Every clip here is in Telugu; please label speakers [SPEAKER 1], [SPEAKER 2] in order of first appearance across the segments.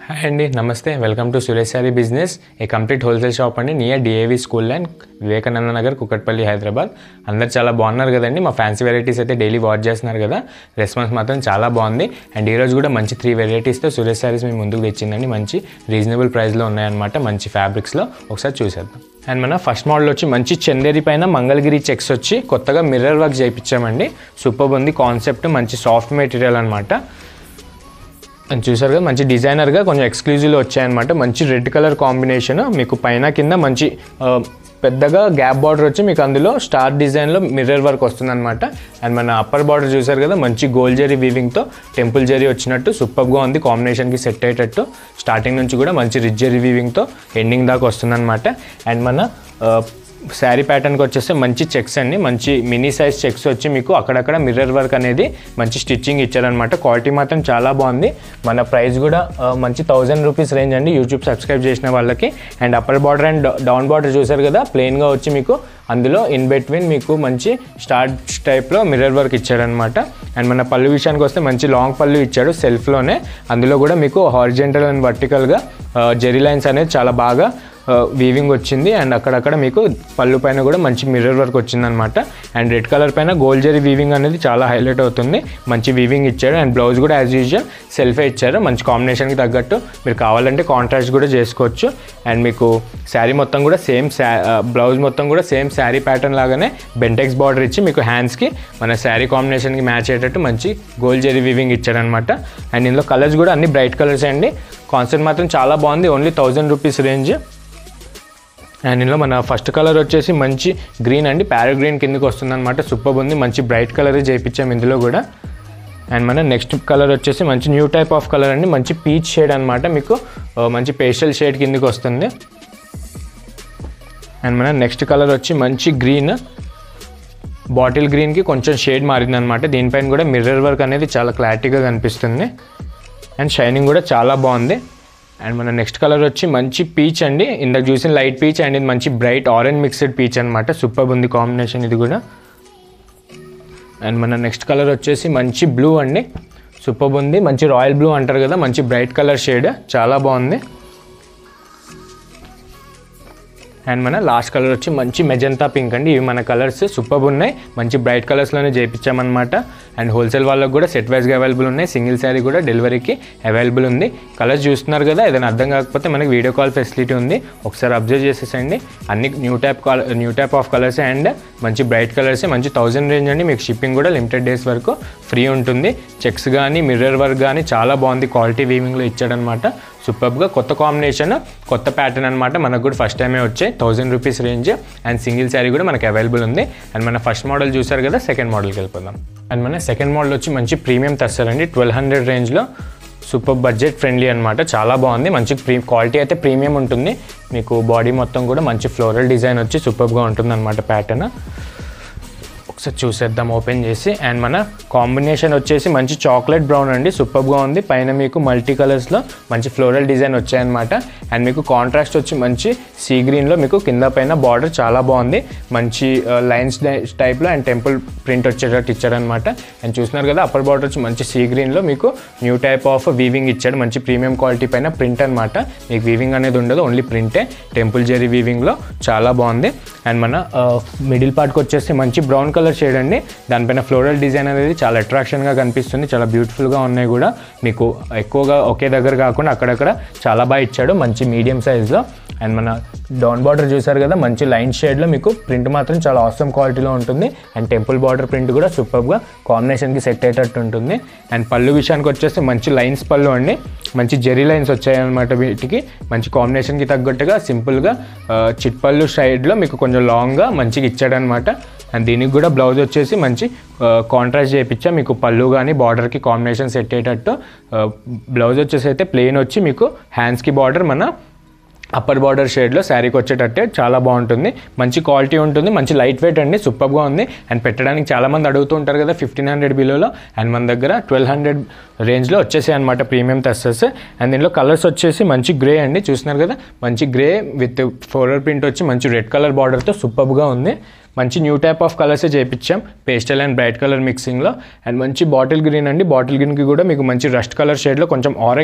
[SPEAKER 1] హాయ్ అండి, నమస్తే. Welcome to Suresh sari business, a complete wholesale shop అండి near DAV school and Vivekananda Nagar, Kukatpally, Hyderabad. అందరు చాలా బాగున్నారు కదండి. మా ఫ్యాన్సీ వెరైటీస్ అయితే డైలీ వాచ్ చేస్తున్నారు కదా, రెస్పాన్స్ మాత్రం చాలా బాగుంది. అండ్ ఈరోజు కూడా మంచి 3 వెరైటీస్తో సురేష్ సారీస్ మేము ముందుకు తెచ్చిందండి. మంచి రీజనబుల్ ప్రైస్లో ఉన్నాయన్నమాట, మంచి ఫ్యాబ్రిక్స్లో. ఒకసారి చూసేద్దాం. అండ్ మన ఫస్ట్ మోడల్ వచ్చి మంచి చందేరి పైన మంగళగిరి చెక్స్ వచ్చి కొత్తగా మిర్రర్ వర్క్ చేయించామండి. సూపర్ ఉంది కాన్సెప్ట్, మంచి సాఫ్ట్ మెటీరియల్ అనమాట. అని చూసారు కదా, మంచి డిజైనర్గా కొంచెం ఎక్స్క్లూజివ్లో వచ్చాయన్నమాట. మంచి రెడ్ కలర్ కాంబినేషన్, మీకు పైన కింద మంచి పెద్దగా గ్యాప్ బార్డర్ వచ్చి మీకు అందులో స్టార్ డిజైన్లో మిర్రర్ వర్క్ వస్తుందన్నమాట. అండ్ మన అప్పర్ బార్డర్ చూసారు కదా, మంచి గోల్డ్ జరీ వీవింగ్తో టెంపుల్ జరీ వచ్చినట్టు సూపర్గా ఉంది, కాంబినేషన్కి సెట్ అయ్యేటట్టు. స్టార్టింగ్ నుంచి కూడా మంచి రిచ్ జరీ వీవింగ్తో ఎండింగ్ దాకా వస్తుందన్నమాట. అండ్ మన శారీ ప్యాటర్న్కి వచ్చేస్తే మంచి చెక్స్ అండి, మంచి మినీ సైజ్ చెక్స్ వచ్చి మీకు అక్కడక్కడ మిర్రర్ వర్క్ అనేది మంచి స్టిచ్చింగ్ ఇచ్చారనమాట. క్వాలిటీ మాత్రం చాలా బాగుంది. మన ప్రైస్ కూడా మంచి 1000 రూపీస్ రేంజ్ అండి యూట్యూబ్ సబ్స్క్రైబ్ చేసిన వాళ్ళకి. And upper border and down border చూసారు కదా, ప్లెయిన్గా వచ్చి మీకు అందులో ఇన్ బిట్వీన్ మీకు మంచి స్టార్చ్ టైప్లో మిర్రర్ వర్క్ ఇచ్చాడనమాట. అండ్ మన పళ్ళు విషయానికి వస్తే మంచి లాంగ్ పళ్ళు ఇచ్చాడు సెల్ఫ్లోనే. అందులో కూడా మీకు హారిజెంటల్ అండ్ వర్టికల్గా జెరీ లైన్స్ అనేది చాలా బాగా వీవింగ్ వచ్చింది. అండ్ అక్కడక్కడ మీకు పళ్ళు పైన కూడా మంచి మిర్రర్ వర్క్ వచ్చిందనమాట. అండ్ రెడ్ కలర్ పైన గోల్డ్ జరీ వీవింగ్ అనేది చాలా హైలైట్ అవుతుంది, మంచి వీవింగ్ ఇచ్చాడు. అండ్ బ్లౌజ్ కూడా యాజ్ యూజువల్ సెల్ఫే ఇచ్చారు, మంచి కాంబినేషన్కి తగ్గట్టు. మీరు కావాలంటే కాంట్రాస్ట్ కూడా చేసుకోవచ్చు. అండ్ మీకు శారీ మొత్తం కూడా సేమ్ బ్లౌజ్ మొత్తం కూడా సేమ్ శారీ ప్యాటర్న్ లాగానే బెంటెక్స్ బార్డర్ ఇచ్చి మీకు హ్యాండ్స్కి మన శారీ కాంబినేషన్కి మ్యాచ్ అయ్యేటట్టు మంచి గోల్డ్ జరీ వీవింగ్ ఇచ్చాడనమాట. అండ్ ఇందులో కలర్స్ కూడా అన్ని బ్రైట్ కలర్స్ అండి. కాన్సెప్ట్ మాత్రం చాలా బాగుంది, ఓన్లీ 1000 రూపీస్ రేంజ్. అండ్ ఇందులో మన ఫస్ట్ కలర్ వచ్చేసి మంచి గ్రీన్ అండి, ప్యారెట్ గ్రీన్ కిందకి వస్తుందన్నమాట. సూపర్ ఉంది, మంచి బ్రైట్ కలర్ చేయించాం ఇందులో కూడా. అండ్ మన నెక్స్ట్ కలర్ వచ్చేసి మంచి న్యూ టైప్ ఆఫ్ కలర్ అండి, మంచి పీచ్ షేడ్ అనమాట. మీకు మంచి పేస్టల్ షేడ్ కిందకి వస్తుంది. అండ్ మన నెక్స్ట్ కలర్ వచ్చి మంచి గ్రీన్, బాటిల్ గ్రీన్కి కొంచెం షేడ్ మారిందనమాట. దీనిపైన కూడా మిర్రర్ వర్క్ అనేది చాలా క్లారిటీగా కనిపిస్తుంది. అండ్ షైనింగ్ కూడా చాలా బాగుంది. అండ్ మన నెక్స్ట్ కలర్ వచ్చి మంచి పీచ్ అండి, ఇందాక చూసిన లైట్ పీచ్ అండ్ ఇది మంచి బ్రైట్ ఆరెంజ్ మిక్స్డ్ పీచ్ అనమాట. సూపర్ ఉంది కాంబినేషన్ ఇది కూడా. అండ్ మన నెక్స్ట్ కలర్ వచ్చేసి మంచి బ్లూ అండి, సూపర్ ఉంది, మంచి రాయల్ బ్లూ అంటారు కదా, మంచి బ్రైట్ కలర్ షేడ్, చాలా బాగుంది. అండ్ మన లాస్ట్ కలర్ వచ్చి మంచి మెజంతా పింక్ అండి. ఇవి మన కలర్స్ సూపర్ ఉన్నాయి, మంచి బ్రైట్ కలర్స్లోనే చేయించామన్నమాట. అండ్ హోల్సేల్ వాళ్ళకి కూడా సెట్ వైజ్గా అవైలబుల్ ఉన్నాయి. సింగిల్ శారీ కూడా డెలివరీకి అవైలబుల్ ఉంది. కలర్స్ చూస్తున్నారు కదా, ఏదైనా అర్థం కాకపోతే మనకి వీడియో కాల్ ఫెసిలిటీ ఉంది, ఒకసారి అబ్జర్వ్ చేసేసండి. అన్ని new type of colours and మంచి బ్రైట్ కలర్స్, మంచి 1000 రేంజ్ అండి. మీకు షిప్పింగ్ కూడా లిమిటెడ్ డేస్ వరకు ఫ్రీ ఉంటుంది. చెక్స్ కానీ మిర్రర్ వర్క్ కానీ చాలా బాగుంది, క్వాలిటీ వీవింగ్లో ఇచ్చాడనమాట. సూపర్గా కొత్త కాంబినేషన్, కొత్త ప్యాటర్న్ అనమాట. మనకు కూడా ఫస్ట్ టైమే వచ్చాయి, 1000 rupees range. And single sari కూడా మనకి అవైలబుల్ ఉంది. అండ్ మన ఫస్ట్ మోడల్ చూసారు కదా, సెకండ్ మోడల్కి వెళ్ళిపోదాం. అండ్ మన సెకండ్ మోడల్ వచ్చి మంచి ప్రీమియం తెస్తారండి, 1200 రేంజ్లో. సూపర్ బడ్జెట్ ఫ్రెండ్లీ అనమాట, చాలా బాగుంది. మంచి క్వాలిటీ అయితే ప్రీమియం ఉంటుంది. మీకు బాడీ మొత్తం కూడా మంచి ఫ్లోరల్ డిజైన్ వచ్చి సూపర్గా ఉంటుంది అనమాట ప్యాటర్న్. ఒకసారి చూసేద్దాం ఓపెన్ చేసి. అండ్ మన కాంబినేషన్ వచ్చేసి మంచి చాక్లెట్ బ్రౌన్ అండి, సూపర్గా ఉంది. పైన మీకు మల్టీ కలర్స్లో మంచి ఫ్లోరల్ డిజైన్ వచ్చాయన్నమాట. అండ్ మీకు కాంట్రాస్ట్ వచ్చి మంచి సీ గ్రీన్లో మీకు కింద పైన బార్డర్ చాలా బాగుంది, మంచి లైన్స్ టైప్లో అండ్ టెంపుల్ ప్రింట్ వచ్చేటట్టు ఇచ్చాడనమాట. అండ్ చూస్తున్నారు కదా, అప్పర్ బార్డర్ వచ్చి మంచి సీ గ్రీన్లో మీకు న్యూ టైప్ ఆఫ్ వీవింగ్ ఇచ్చాడు, మంచి ప్రీమియం క్వాలిటీ పైన ప్రింట్ అనమాట. మీకు వీవింగ్ అనేది ఉండదు, ఓన్లీ ప్రింటే, టెంపుల్ జెరీ వీవింగ్లో చాలా బాగుంది. అండ్ మన మిడిల్ పార్ట్కి వచ్చేసి మంచి బ్రౌన్ కలర్ షేడ్ అండి, దానిపైన ఫ్లోరల్ డిజైన్ అనేది చాలా అట్రాక్షన్గా కనిపిస్తుంది, చాలా బ్యూటిఫుల్గా ఉన్నాయి కూడా. మీకు ఎక్కువగా ఒకే దగ్గర కాకుండా అక్కడక్కడ చాలా బాగా ఇచ్చాడు, మంచి మీడియం సైజ్లో. అండ్ మన డౌన్ బార్డర్ చూసారు కదా, మంచి లైన్ షేడ్లో మీకు ప్రింట్ మాత్రం చాలా ఆసమ్ క్వాలిటీలో ఉంటుంది. అండ్ టెంపుల్ బార్డర్ ప్రింట్ కూడా సూపర్గా కాంబినేషన్కి సెట్ అయ్యేటట్టు ఉంటుంది. అండ్ పళ్ళు విషయానికి వచ్చేసి మంచి లైన్స్ పళ్ళు అండి, మంచి జెరీ లైన్స్ వచ్చాయన్నమాట. వీటికి మంచి కాంబినేషన్కి తగ్గట్టుగా సింపుల్గా చిట్ పళ్ళు సైడ్లో మీకు కొంచెం లాంగ్గా మంచిగా ఇచ్చాడనమాట. అండ్ దీనికి కూడా బ్లౌజ్ వచ్చేసి మంచి కాంట్రాస్ట్ చేయించా, మీకు పళ్ళు కానీ బార్డర్కి కాంబినేషన్ సెట్ అయ్యేటట్టు. బ్లౌజ్ వచ్చేసి అయితే ప్లెయిన్ వచ్చి మీకు హ్యాండ్స్కి బార్డర్ మన అప్పర్ బార్డర్ షేడ్లో శారీకి వచ్చేటట్టే చాలా బాగుంటుంది, మంచి క్వాలిటీ ఉంటుంది, మంచి లైట్ వెయిట్ అండి, సూపర్గా ఉంది. అండ్ పెట్టడానికి చాలామంది అడుగుతూ ఉంటారు కదా 1500 బిలోలో. అండ్ మన దగ్గర 1200 రేంజ్లో వచ్చేసాయి అనమాట ప్రీమియం టెస్టర్స్. అండ్ దీనిలో కలర్స్ వచ్చేసి మంచి గ్రే అండి, చూస్తున్నారు కదా, మంచి గ్రే విత్ ఫ్లోరల్ ప్రింట్ వచ్చి మంచి రెడ్ కలర్ బార్డర్తో సూపర్గా ఉంది. మంచి న్యూ టైప్ ఆఫ్ కలర్సే చేయించాం, పేస్టల్ అండ్ బ్రైట్ కలర్ మిక్సింగ్లో. అండ్ మంచి బాటిల్ గ్రీన్ అండి, బాటిల్ గ్రీన్కి కూడా మీకు మంచి రస్ట్ కలర్ షేడ్లో కొంచెం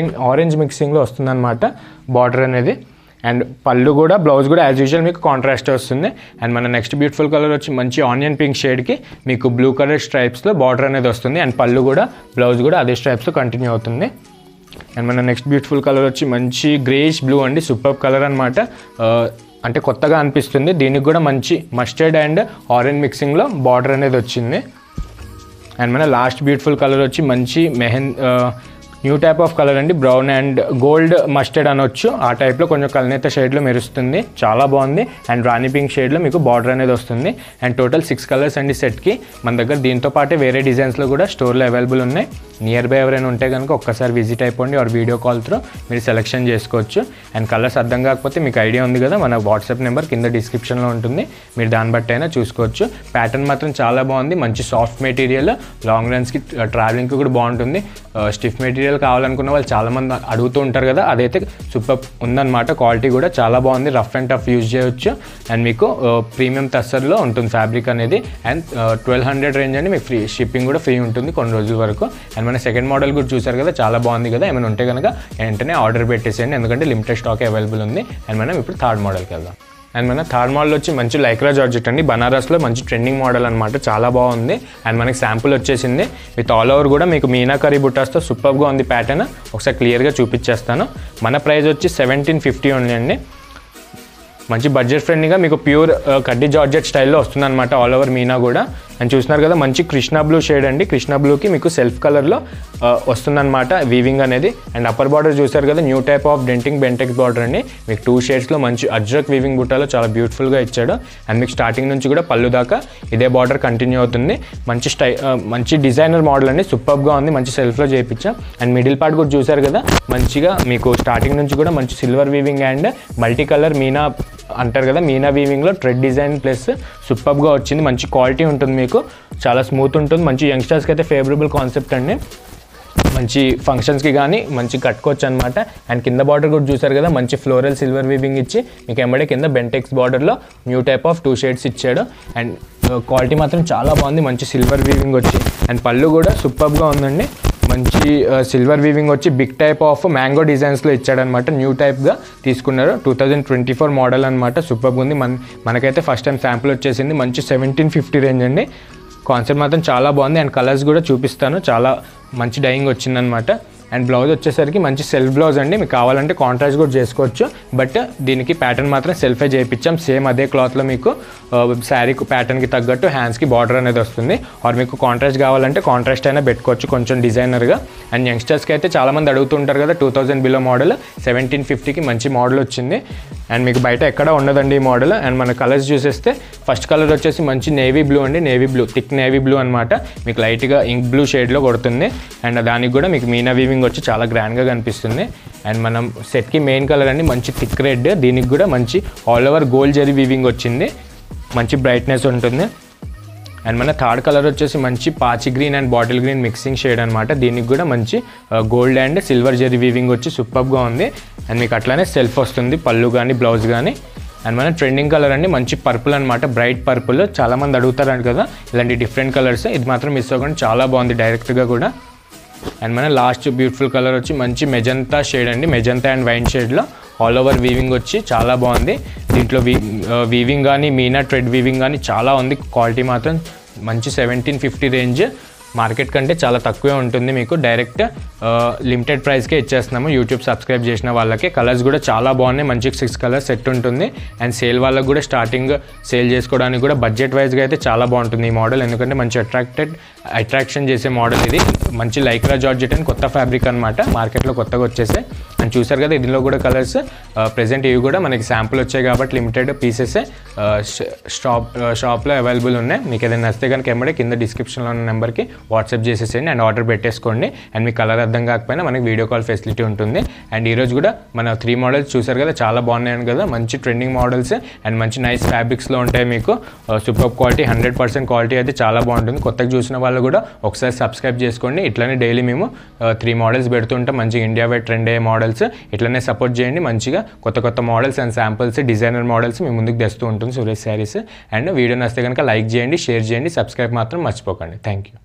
[SPEAKER 1] ఆరెంజ్ మిక్సింగ్లో వస్తుందన్నమాట బార్డర్ అనేది. అండ్ పళ్ళు కూడా, బ్లౌజ్ కూడా యాజ్ యూజువల్ మీకు కాంట్రాస్ట్ వస్తుంది. అండ్ మన నెక్స్ట్ బ్యూటిఫుల్ కలర్ వచ్చి మంచి ఆనియన్ పింక్ షేడ్కి మీకు బ్లూ కలర్ స్ట్రైప్స్లో బార్డర్ అనేది వస్తుంది. అండ్ పళ్ళు కూడా, బ్లౌజ్ కూడా అదే స్ట్రైప్స్లో కంటిన్యూ అవుతుంది. అండ్ మన నెక్స్ట్ బ్యూటిఫుల్ కలర్ వచ్చి మంచి గ్రేష్ బ్లూ అండి, సూపర్ కలర్ అనమాట. అంటే కొత్తగా అనిపిస్తుంది. దీనికి కూడా మంచి మస్టర్డ్ అండ్ ఆరెంజ్ మిక్సింగ్లో బార్డర్ అనేది వచ్చింది. అండ్ మన లాస్ట్ బ్యూటిఫుల్ కలర్ వచ్చి మంచి న్యూ టైప్ ఆఫ్ కలర్ అండి, బ్రౌన్ అండ్ గోల్డ్ మస్టర్డ్ అనొచ్చు. ఆ టైప్లో కొంచెం కల్నేత షేడ్లో మెరుస్తుంది, చాలా బాగుంది. అండ్ రాణి పింక్ షేడ్లో మీకు బార్డర్ అనేది వస్తుంది. అండ్ టోటల్ 6 కలర్స్ అండి సెట్కి. మన దగ్గర దీంతో పాటే వేరే డిజైన్స్లో కూడా స్టోర్లో అవైలబుల్ ఉన్నాయి. నియర్ బై ఎవరైనా ఉంటే కనుక ఒక్కసారి విజిట్ అయిపోండి, ఆర్ వీడియో కాల్ త్రూ మీరు సెలెక్షన్ చేసుకోవచ్చు. అండ్ కలర్స్ అర్థం కాకపోతే మీకు ఐడియా ఉంది కదా, మన వాట్సాప్ నెంబర్ కింద డిస్క్రిప్షన్లో ఉంటుంది, మీరు దాన్ని బట్టి అయినా చూసుకోవచ్చు. ప్యాటర్న్ మాత్రం చాలా బాగుంది, మంచి సాఫ్ట్ మెటీరియల్, లాంగ్ రన్స్కి ట్రావెలింగ్కి కూడా బాగుంటుంది. స్టిఫ్ మెటీరియల్ కావాలనుకున్న వాళ్ళు చాలామంది అడుగుతూ ఉంటారు కదా, అదైతే సూపర్ ఉందన్నమాట. క్వాలిటీ కూడా చాలా బాగుంది, రఫ్ అండ్ టఫ్ యూజ్ చేయొచ్చు. అండ్ మీకు ప్రీమియం టస్సర్లో ఉంటుంది ఫ్యాబ్రిక్ అనేది. అండ్ 1200 రేంజ్ అండి, మీకు షిప్పింగ్ కూడా ఫ్రీ ఉంటుంది కొన్ని రోజుల వరకు. అండ్ మన సెకండ్ మోడల్ కూడా చూసారు కదా, చాలా బాగుంది కదా. ఏమైనా ఉంటే కనుక వెంటనే ఆర్డర్ పెట్టేసేయండి, ఎందుకంటే లిమిటెడ్ స్టాక్ అవైలబుల్ ఉంది. అండ్ మనం ఇప్పుడు థర్డ్ మోడల్కి వెళ్దాం. అండ్ మన థర్డ్ మోడల్ వచ్చి మంచి లైక్రా జార్జెట్ అండి, బనారస్లో మంచి ట్రెండింగ్ మోడల్ అనమాట, చాలా బాగుంది. అండ్ మనకి శాంపుల్ వచ్చేసింది విత్ ఆల్ ఓవర్ కూడా మీకు మీనాకరీ బుట్టాస్తో సూపర్గా ఉంది ప్యాటర్న్. ఒకసారి క్లియర్గా చూపించేస్తాను. మన ప్రైస్ వచ్చి 1750 ఉంది అండి. మంచి బడ్జెట్ ఫ్రెండ్లీగా మీకు ప్యూర్ కడ్డీ జార్జెట్ స్టైల్లో వస్తుందన్నమాట, ఆల్ ఓవర్ మీనా కూడా. అండ్ చూస్తున్నారు కదా, మంచి కృష్ణ బ్లూ షేడ్ అండి, కృష్ణ బ్లూకి మీకు సెల్ఫ్ కలర్లో వస్తుందన్నమాట వీవింగ్ అనేది. అండ్ అప్పర్ బార్డర్ చూసారు కదా, new type of denting Bentex border అండి, మీకు 2 షేడ్స్లో మంచి అజ్రక్ వీవింగ్ బుట్టాలో చాలా బ్యూటిఫుల్గా ఇచ్చాడు. అండ్ మీకు స్టార్టింగ్ నుంచి కూడా పళ్ళు దాకా ఇదే బార్డర్ కంటిన్యూ అవుతుంది. మంచి డిజైనర్ మోడల్ అండి, సూపర్గా ఉంది, మంచి సెల్ఫ్లో చేయించాం. అండ్ మిడిల్ పార్ట్ కూడా చూసారు కదా, మంచిగా మీకు స్టార్టింగ్ నుంచి కూడా మంచి silver weaving and multi colour Meena అంటారు కదా, మీనా వీవింగ్లో థ్రెడ్ డిజైన్ ప్లస్ సూపర్గా వచ్చింది. మంచి క్వాలిటీ ఉంటుంది, మీకు చాలా స్మూత్ ఉంటుంది. మంచి యంగ్స్టర్స్కి అయితే ఫేవరబుల్ కాన్సెప్ట్ అండి, మంచి ఫంక్షన్స్కి కానీ మంచి కట్టుకోవచ్చు అనమాట. అండ్ కింద బార్డర్ కూడా చూసారు కదా, మంచి ఫ్లోరల్ సిల్వర్ వీవింగ్ ఇచ్చి మీకు ఎంబడే కింద బెంటెక్స్ బార్డర్లో న్యూ టైప్ ఆఫ్ 2 షేడ్స్ ఇచ్చాడు. అండ్ క్వాలిటీ మాత్రం చాలా బాగుంది, మంచి సిల్వర్ వీవింగ్ వచ్చి. అండ్ పళ్ళు కూడా సూపర్గా ఉందండి, మంచి సిల్వర్ వీవింగ్ వచ్చి బిగ్ టైప్ ఆఫ్ మ్యాంగో డిజైన్స్లో ఇచ్చాడనమాట, న్యూ టైప్గా తీసుకున్నారు. 2024 మోడల్ అనమాట, సూపర్గా ఉంది. మనకైతే ఫస్ట్ టైం శాంపుల్ వచ్చేసింది. మంచి 1750 రేంజ్ అండి. కాన్సెప్ట్ మాత్రం చాలా బాగుంది. అండ్ కలర్స్ కూడా చూపిస్తాను, చాలా మంచి డైయింగ్ వచ్చిందనమాట. అండ్ బ్లౌజ్ వచ్చేసరికి మంచి సెల్ఫ్ బ్లౌజ్ అండి, మీకు కావాలంటే కాంట్రాస్ట్ కూడా చేసుకోవచ్చు, బట్ దీనికి ప్యాటర్న్ మాత్రం సెల్ఫే చేయించాం. సేమ్ అదే క్లాత్లో మీకు శారీ ప్యాటర్న్కి తగ్గట్టు హ్యాండ్స్కి బార్డర్ అనేది వస్తుంది. ఆర్ మీకు కాంట్రాస్ట్ కావాలంటే కాంట్రాస్ట్ అయినా పెట్టుకోవచ్చు కొంచెం డిజైనర్గా. అండ్ యంగ్స్టర్స్కి అయితే చాలామంది అడుగుతుంటారు కదా, 2000 బిలో మోడల్ 1750కి మంచి మోడల్ వచ్చింది. అండ్ మీకు బయట ఎక్కడ ఉండదండి ఈ మోడల్. అండ్ మన కలర్స్ చూసేస్తే ఫస్ట్ కలర్ వచ్చేసి మంచి నేవీ బ్లూ అండి, navy blue, thick navy blue అనమాట, మీకు లైట్గా ఇంక్ బ్లూ షేడ్లో కొడుతుంది. అండ్ దానికి కూడా మీకు మీనా వీవింగ్ వచ్చి చాలా గ్రాండ్గా కనిపిస్తుంది. అండ్ మనం సెట్కి మెయిన్ కలర్ అండి మంచి థిక్ రెడ్, దీనికి కూడా మంచి all over gold zari weaving వచ్చింది, మంచి బ్రైట్నెస్ ఉంటుంది. అండ్ మన థర్డ్ కలర్ వచ్చేసి మంచి పాచి green and bottle green mixing shade అనమాట, దీనికి కూడా మంచి gold and silver zari weaving వచ్చి సూపర్గా ఉంది. అండ్ మీకు అట్లానే సెల్ఫ్ వస్తుంది పళ్ళు కానీ బ్లౌజ్ కానీ. అండ్ మన ట్రెండింగ్ కలర్ అండి మంచి పర్పుల్ అనమాట, బ్రైట్ పర్పుల్, చాలామంది అడుగుతారంట కదా ఇలాంటి డిఫరెంట్ కలర్స్, ఇది మాత్రం మిస్ అవ్వకుండా చాలా బాగుంది డైరెక్ట్గా కూడా. అండ్ మన లాస్ట్ బ్యూటిఫుల్ కలర్ వచ్చి మంచి మెజంతా షేడ్ అండి, మెజంతా అండ్ వైన్ షేడ్లో ఆల్ ఓవర్ వీవింగ్ వచ్చి చాలా బాగుంది. దీంట్లో వీవింగ్ కానీ మీనా థ్రెడ్ వీవింగ్ కానీ చాలా ఉంది. క్వాలిటీ మాత్రం మంచి 1750 రేంజ్, మార్కెట్ కంటే చాలా తక్కువే ఉంటుంది. మీకు డైరెక్ట్ లిమిటెడ్ ప్రైస్కే ఇచ్చేస్తున్నాము యూట్యూబ్ సబ్స్క్రైబ్ చేసిన వాళ్ళకి. కలర్స్ కూడా చాలా బాగున్నాయి, మంచి 6 కలర్స్ సెట్ ఉంటుంది. అండ్ సేల్ వాళ్ళకి కూడా స్టార్టింగ్ సేల్ చేసుకోవడానికి కూడా బడ్జెట్ వైజ్గా అయితే చాలా బాగుంటుంది ఈ మోడల్, ఎందుకంటే మంచి అట్రాక్షన్ చేసే మోడల్ ఇది. మంచి లైక్రా జార్జెట్ అని కొత్త ఫ్యాబ్రిక్ అనమాట, మార్కెట్లో కొత్తగా వచ్చేసాయి. అండ్ చూసారు కదా ఇందులో కూడా కలర్స్ ప్రెజెంట్ ఇవి కూడా మనకి శాంపుల్ వచ్చాయి కాబట్టి లిమిటెడ్ పీసెస్ షాప్లో అవైలబుల్ ఉన్నాయి. మీకు ఏదైనా నచ్చితే కనుక ఎంబడే కింద డిస్క్రిప్షన్లో ఉన్న నెంబర్కి వాట్సాప్ చేసేసేయండి అండ్ ఆర్డర్ పెట్టేసుకోండి. అండ్ మీకు కలర్ అర్థం కాకపోయినా మనకి వీడియో కాల్ ఫెసిలిటీ ఉంటుంది. అండ్ ఈరోజు కూడా మన 3 మోడల్స్ చూసారు కదా, చాలా బాగున్నాయి కదా, మంచి ట్రెండింగ్ మోడల్స్ అండ్ మంచి నైస్ ఫ్యాబ్రిక్స్లో ఉంటాయి. మీకు సూపర్ క్వాలిటీ, 100% క్వాలిటీ అయితే చాలా బాగుంటుంది. కొత్తగా చూసిన వాళ్ళు కూడా ఒకసారి సబ్స్క్రైబ్ చేసుకోండి. ఇట్లానే డైలీ మేము 3 మోడల్స్ పెడుతుంటాం, మంచి ఇండియా వైడ్ ట్రెండ్ అయ్యే మోడల్స్ మోడల్స్. ఇట్లనే సపోర్ట్ చేయండి. మంచిగా కొత్త models and samples, designer models మీ ముందుకు తెస్తూ ఉంటుంది సురేష్ శారీస్. అండ్ వీడియో నచ్చితే కనుక లైక్ చేయండి, షేర్ చేయండి, సబ్స్క్రైబ్ మాత్రం మర్చిపోకండి. Thank you.